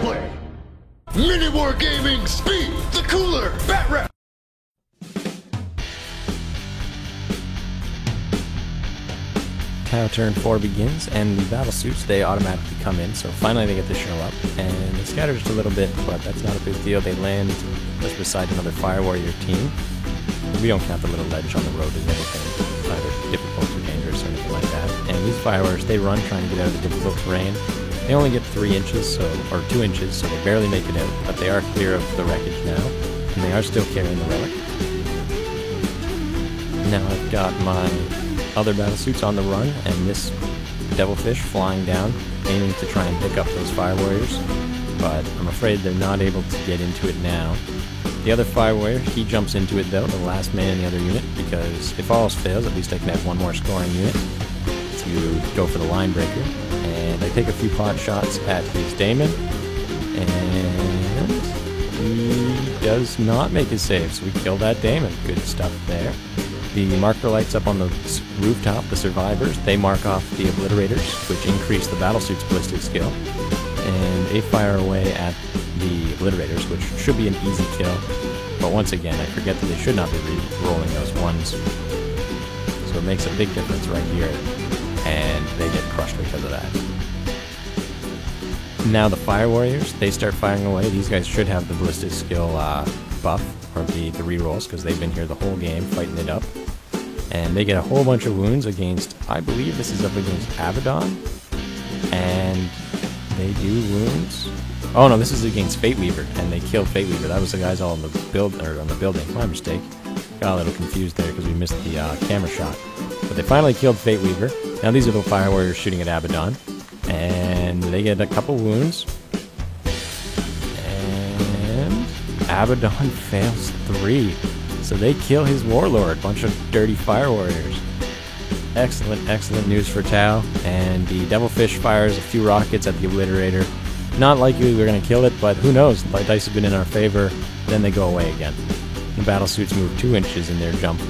play. Mini War Gaming Speed the Cooler Bat Rap. Tau turn 4 begins, and the battle suits, they automatically come in, so finally they get to show up, and they scatter just a little bit, but that's not a big deal. They land just beside another Fire Warrior team. We don't count the little ledge on the road as anything either difficult or dangerous or anything like that. And these Fire Warriors, they run trying to get out of the difficult terrain. They only get 3 inches, or 2 inches, so they barely make it out, but they are clear of the wreckage now, and they are still carrying the relic. Now I've got my other battle suits on the run, and this Devilfish flying down, aiming to try and pick up those Fire Warriors, but I'm afraid they're not able to get into it now. The other Fire Warrior, he jumps into it though, the last man in the other unit, because if all else fails, at least I can have one more scoring unit to go for the line breaker. And I take a few pot shots at his Daemon, and he does not make his save, so we kill that Daemon. Good stuff there. The marker lights up on the rooftop, the survivors. They mark off the obliterators, which increase the battlesuit's ballistic skill. And they fire away at the obliterators, which should be an easy kill. But once again, I forget that they should not be rolling those ones. So it makes a big difference right here. And they get crushed because of that. Now the Fire Warriors, they start firing away. These guys should have the ballistic skill buff, or the rerolls, because they've been here the whole game fighting it up. And they get a whole bunch of wounds against, I believe this is up against Abaddon. And they do wounds. Oh no, this is against Fate Weaver, and they killed Fate Weaver. That was the guys all on the building. My mistake. Got a little confused there because we missed the camera shot. But they finally killed Fate Weaver. Now these are the Fire Warriors shooting at Abaddon. And they get a couple wounds. And Abaddon fails 3. So they kill his Warlord. Bunch of dirty Fire Warriors. Excellent, excellent news for Tau. And the Devilfish fires a few rockets at the Obliterator. Not likely we're going to kill it, but who knows? The dice have been in our favor. Then they go away again. The battle suits move 2 inches in their jump.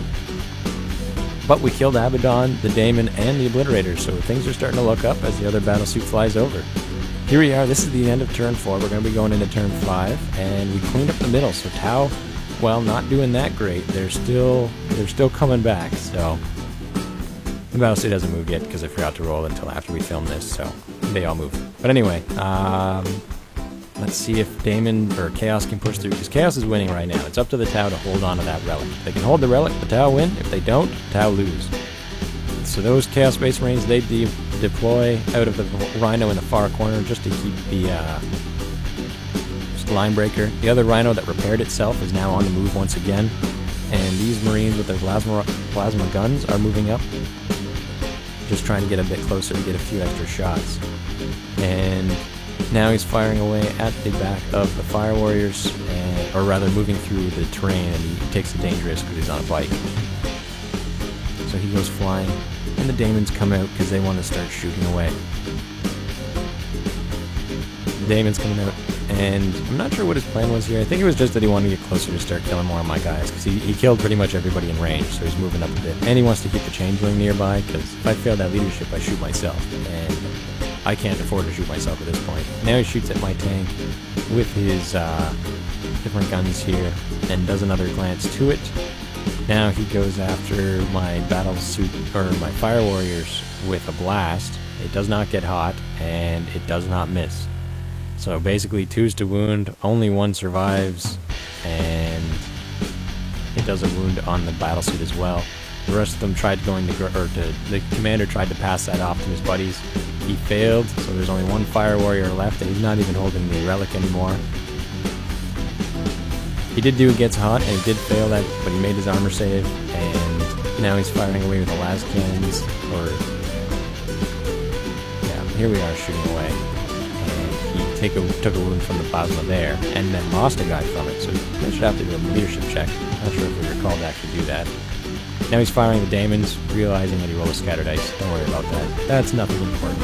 But we killed Abaddon, the Daemon, and the Obliterator, so things are starting to look up as the other battle suit flies over. Here we are, this is the end of turn 4, we're going to be going into turn 5, and we cleaned up the middle, so Tau, well, not doing that great. They're still coming back, so the battle suit hasn't moved yet because I forgot to roll until after we filmed this, so they all move. But anyway, let's see if Daemon or Chaos can push through, because Chaos is winning right now. It's up to the Tau to hold on to that relic. If they can hold the relic, the Tau win. If they don't, Tau lose. So those Chaos Space Marines, they deploy out of the Rhino in the far corner just to keep the line breaker. The other Rhino that repaired itself is now on the move once again. And these Marines with their plasma guns are moving up, just trying to get a bit closer to get a few extra shots. And now he's firing away at the back of the Fire Warriors, or rather moving through the terrain, and he takes the dangerous because he's on a bike. So he goes flying, and the Daemons come out because they want to start shooting away. The Daemon's coming out, and I'm not sure what his plan was here. I think it was just that he wanted to get closer to start killing more of my guys, because he killed pretty much everybody in range, so he's moving up a bit. And he wants to keep the Changeling nearby, because if I fail that leadership, I shoot myself, and I can't afford to shoot myself at this point. Now he shoots at my tank with his different guns here, and does another glance to it. Now he goes after my battle suit, or my Fire Warriors, with a blast. It does not get hot, and it does not miss. So basically 2's to wound, only 1 survives, and it does a wound on the battle suit as well. The rest of them tried going the commander tried to pass that off to his buddies. He failed, so there's only 1 Fire Warrior left, and he's not even holding the relic anymore. He did do it gets hot, and he did fail that, but he made his armor save, and now he's firing away with the last cannons, yeah, here we are shooting away. And he took a wound from the plasma there, and then lost a guy from it, so he should have to do a leadership check. Not sure if we recall to actually do that. Now he's firing the Daemons, realizing that he rolled a scatter dice. Don't worry about that. That's nothing important.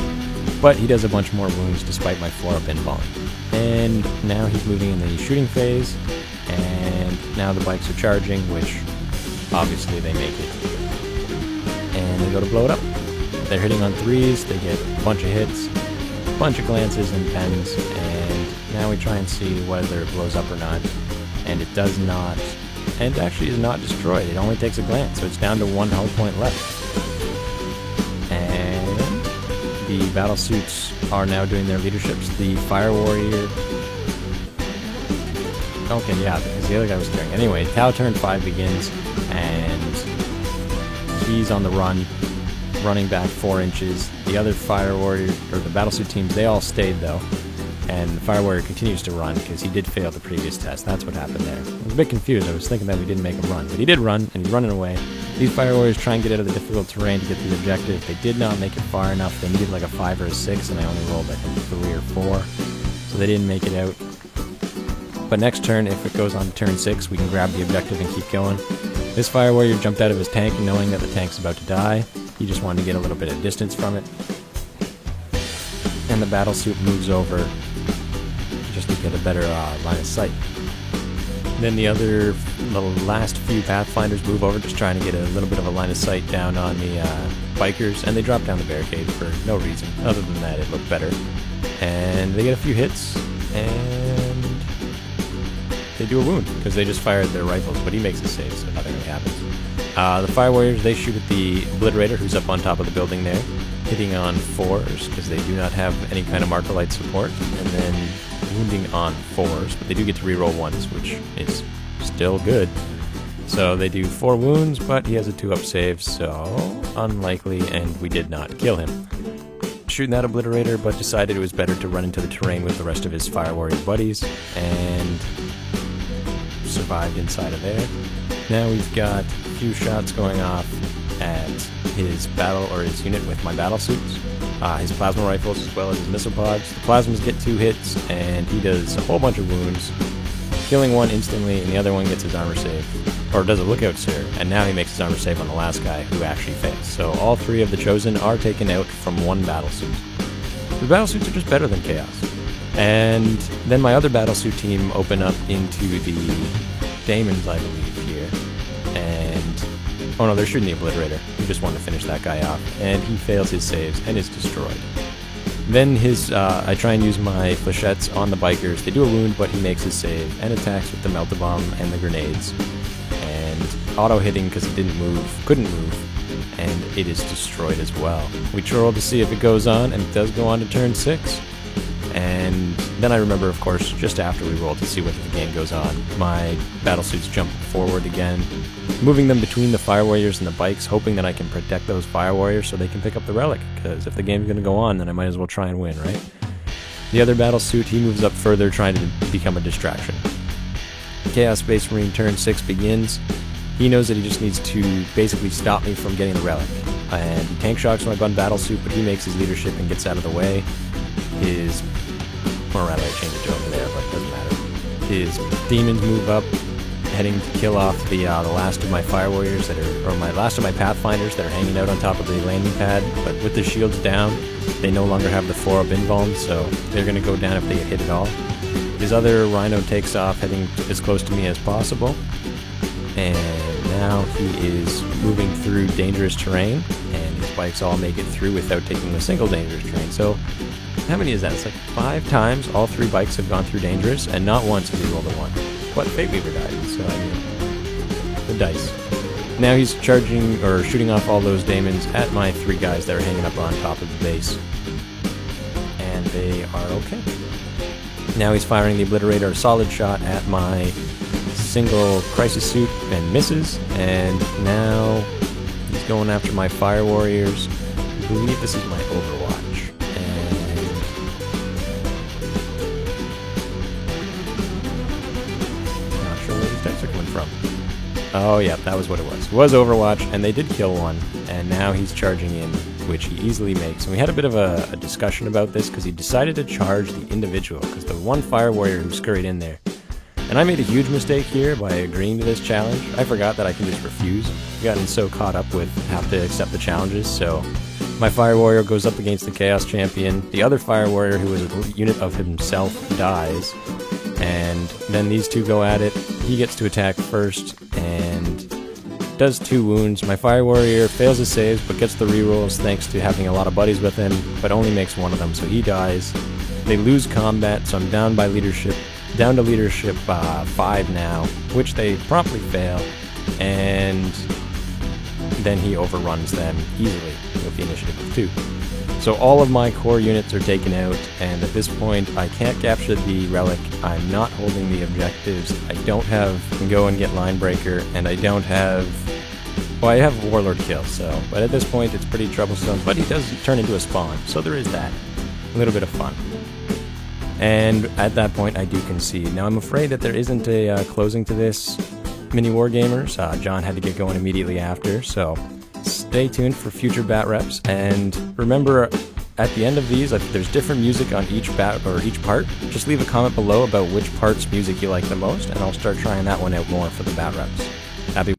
But he does a bunch more wounds despite my 4-up pinballing. And now he's moving in the shooting phase, and now the bikes are charging, which obviously they make it. And they go to blow it up. They're hitting on 3s, they get a bunch of hits, a bunch of glances and pens, and Now we try and see whether it blows up or not, and it does not, and actually is not destroyed. It only takes a glance, so it's down to 1 health point left. And the battle suits are now doing their leaderships. The Fire Warrior... Okay, yeah, because the other guy was carrying. Anyway, Tau turn 5 begins, and he's on the run, running back 4 inches. The other Fire Warrior, or the battlesuit teams, they all stayed though. And the Fire Warrior continues to run because he did fail the previous test. That's what happened there. I was a bit confused. I was thinking that we didn't make him run, but he did run, and he's running away. These Fire Warriors try and get out of the difficult terrain to get the objective. They did not make it far enough. They needed like a 5 or a 6, and I only rolled, I think, 3 or 4. So they didn't make it out. But next turn, if it goes on to turn 6, we can grab the objective and keep going. This Fire Warrior jumped out of his tank knowing that the tank's about to die. He just wanted to get a little bit of distance from it. And the battlesuit moves over just to get a better line of sight. Then the last few Pathfinders move over, just trying to get a little bit of a line of sight down on the bikers, and they drop down the barricade for no reason. Other than that, it looked better. And they get a few hits, and they do a wound, because they just fired their rifles, but he makes a save, so nothing really happens. The Fire Warriors, they shoot at the Obliterator, who's up on top of the building there, hitting on 4s, because they do not have any kind of Marker Light support, and then wounding on 4s, but they do get to reroll 1s, which is still good. So they do 4 wounds, but he has a 2-up save, so unlikely, and we did not kill him. Shooting that Obliterator, but decided it was better to run into the terrain with the rest of his Fire Warrior buddies, and survived inside of there. Now we've got a few shots going off at his his unit with my battle suits, his plasma rifles as well as his missile pods. The plasmas get 2 hits, and he does a whole bunch of wounds, killing one instantly, and the other one gets his armor save, or does a lookout sir, and now he makes his armor save on the last guy who actually fails. So all 3 of the Chosen are taken out from 1 battlesuit. The battlesuits are just better than Chaos. And then my other battlesuit team open up into the Daemons, I believe, here. And... oh no, they're shooting the Obliterator. We just want to finish that guy off. And he fails his saves and is destroyed. Then I try and use my flechettes on the bikers. They do a wound, but he makes his save and attacks with the Melt-A-Bomb and the grenades. And auto-hitting because he couldn't move. And it is destroyed as well. We roll to see if it goes on, and it does go on to turn 6. And then I remember, of course, just after we roll to see whether the game goes on, my battlesuits jump forward again, moving them between the Fire Warriors and the bikes, hoping that I can protect those Fire Warriors so they can pick up the relic, because if the game's going to go on, then I might as well try and win, right? The other battlesuit, he moves up further, trying to become a distraction. Chaos Space Marine turn 6 begins. He knows that he just needs to basically stop me from getting the relic. And he tank shocks my gun battlesuit, but he makes his leadership and gets out of the way. Or rather, I changed it to over there, but it doesn't matter. His demons move up, heading to kill off the last of my Fire Warriors last of my Pathfinders that are hanging out on top of the landing pad. But with the shields down, they no longer have the 4-up invuln, so they're going to go down if they get hit at all. His other Rhino takes off, heading as close to me as possible. And now he is moving through dangerous terrain, and his bikes all make it through without taking a single dangerous terrain. So, how many is that? It's like 5 times all 3 bikes have gone through dangerous, and not once have we rolled a 1. But Fate Weaver died, so I mean, the dice. Now he's shooting off all those Daemons at my 3 guys that are hanging up on top of the base. And they are okay. Now he's firing the Obliterator, a solid shot at my single Crisis Suit, and misses. And now he's going after my Fire Warriors. I believe this is my Overwatch. Oh yeah, that was what it was. It was Overwatch, and they did kill one, and now he's charging in, which he easily makes. And we had a bit of a discussion about this, because he decided to charge the individual, because the one Fire Warrior who scurried in there. And I made a huge mistake here by agreeing to this challenge. I forgot that I can just refuse. I've gotten so caught up with have to accept the challenges, so my Fire Warrior goes up against the Chaos Champion. The other Fire Warrior, who is a unit of himself, dies. And then these 2 go at it. He gets to attack first and does 2 wounds. My Fire Warrior fails his saves but gets the rerolls thanks to having a lot of buddies with him, but only makes 1 of them, so he dies. They lose combat, so I'm down to leadership 5 now, which they promptly fail, and then he overruns them easily with the initiative of 2. So all of my core units are taken out, and at this point I can't capture the relic, I'm not holding the objectives, I don't have go and get Linebreaker, and I don't have... Well, I have Warlord kill, so... But at this point it's pretty troublesome, but he does turn into a spawn, so there is that. A little bit of fun. And at that point I do concede. Now I'm afraid that there isn't a closing to this, Mini Wargamers. John had to get going immediately after, so... Stay tuned for future bat reps, and remember, at the end of these, there's different music on each bat or each part. Just leave a comment below about which part's music you like the most, and I'll start trying that one out more for the bat reps. Happy